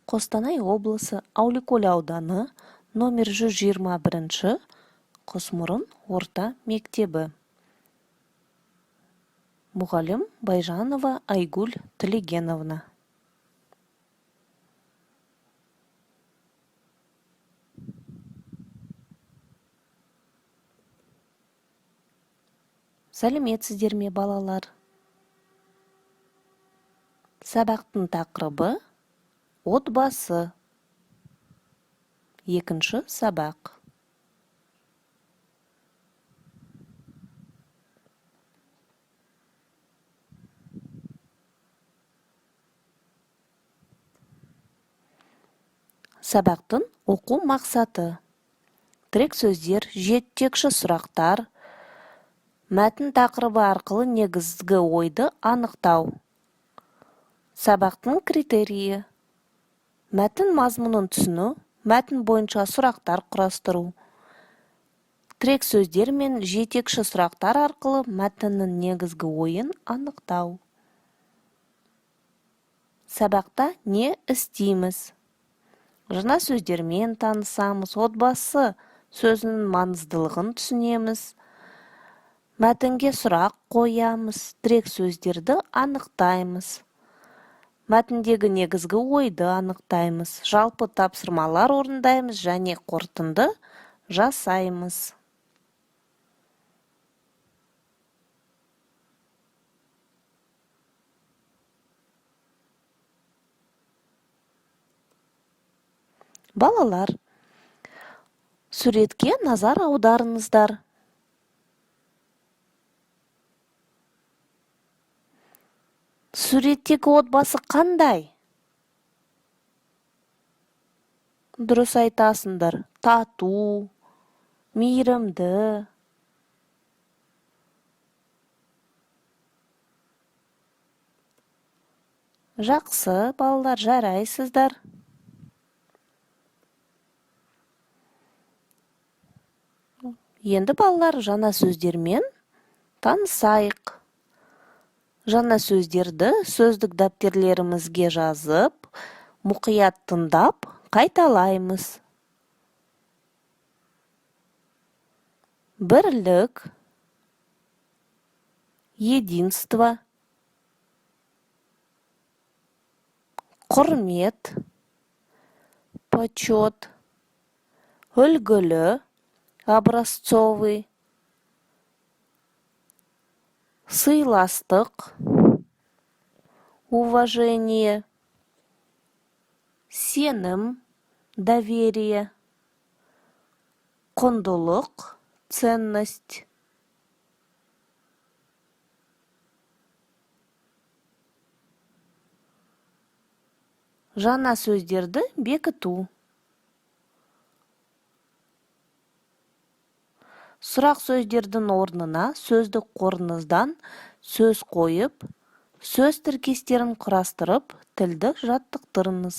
Қостанай облысы Ауликөл ауданы номер 121 Құсмұрын орта мектебі. Мұғалім Байжанова Айгүл Тілегеновна. Сәлеметсіздер ме, балалар? Сабақтың тақырыбы отбасы. Екінші сабақ. Сабақтың оқу мақсаты: тірек сөздер, жетекші сұрақтар, мәтін тақырыбы арқылы негізгі ойды анықтау. Сабақтың критерийі: мәтін мазмұнын түсіну, мәтін бойынша сұрақтар құрастыру. Тірек сөздер мен жетекші сұрақтар арқылы мәтіннің негізгі ойын анықтау. Сабақта не істейміз? Жаңа сөздермен танысамыз, отбасы сөзінің маңыздылығын түсінеміз. Мәтінге сұрақ қоямыз, тірек сөздерді анықтаймыз. Мәтіндегі негізгі ойды анықтаймыз, жалпы тапсырмалар орындаймыз және қорытынды жасаймыз. Балалар, суретке назар аударыңыздар. Суреттегі отбасы қандай? Дұрыс айтасыңдар. Тату, мейірімді. Жақсы, балалар, жарайсыздар. Енді балалар, жаңа сөздермен танысайық. Жаңа сөздерді сөздік дәптерлерімізге жазып, мұқият тыңдап, қайталаймыз. Бірлік, единство, құрмет, почет, үлгілі, образцовый, сыйластық, уважение, сенім, доверие, құндылық, ценность. Жаңа сөздерді бекіту. Сұрақ сөздердің орнына сөздік қорыңыздан сөз қойып, сөз тіркестерін құрастырып, тілді жаттықтырыңыз.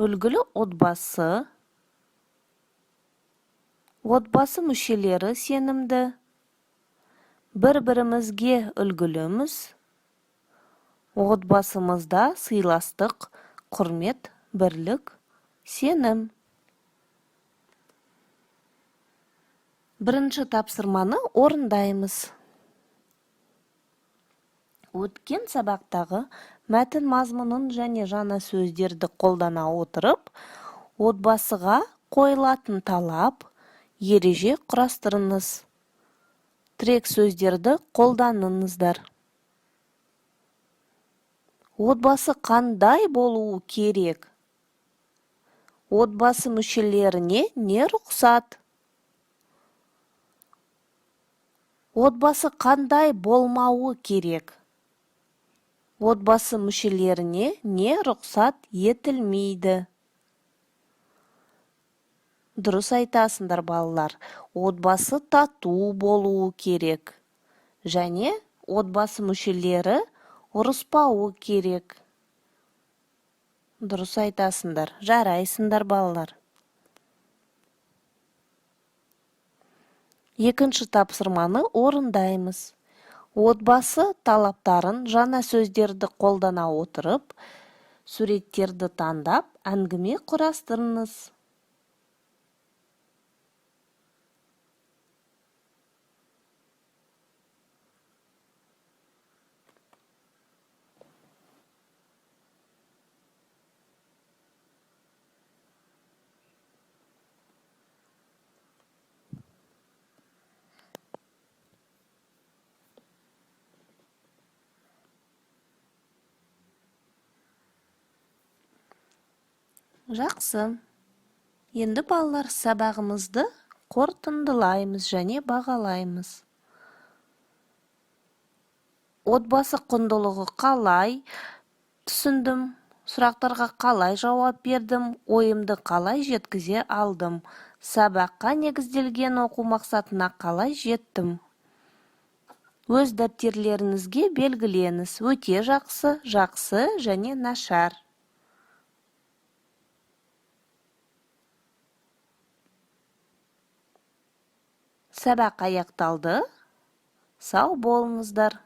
Үлгілі отбасы. Отбасы мүшелері сенімді. Бір-бірімізге үлгіліміз. Отбасымызда сыйластық, құрмет, бірлік, сенім. Бірінші тапсырманы орындаймыз. Өткен сабақтағы мәтін мазмұнын және жаңа сөздерді қолдана отырып, отбасыға қойылатын талап, ереже құрастырыңыз. Тірек сөздерді қолданыңыздар. Отбасы қандай болуы керек? Отбасы мүшелеріне не рұқсат? Отбасы қандай болмауы керек? Отбасы мүшелеріне не рұқсат етілмейді? Дұрыс айтасыңдар, балалар. Отбасы тату болуы керек. Және отбасы мүшелері ұрыспауы керек. Дұрыс айтасыңдар. Жарайсыңдар, балалар. Екінші тапсырманы орындаймыз. Отбасы талаптарын жаңа сөздерді қолдана отырып, суреттерді таңдап, әңгіме құрастырыңыз. Жақсы. Енді балалар, сабағымызды қорытындылаймыз және бағалаймыз. Отбасы құндылығы қалай түсіндім? Сұрақтарға қалай жауап бердім? Ойымды қалай жеткізе алдым? Сабаққа негізделген оқу мақсатына қалай жеттім? Өз дәптерлеріңізге белгіленіз: өте жақсы, жақсы және нашар. Сабақ аяқталды. Сау болыңыздар.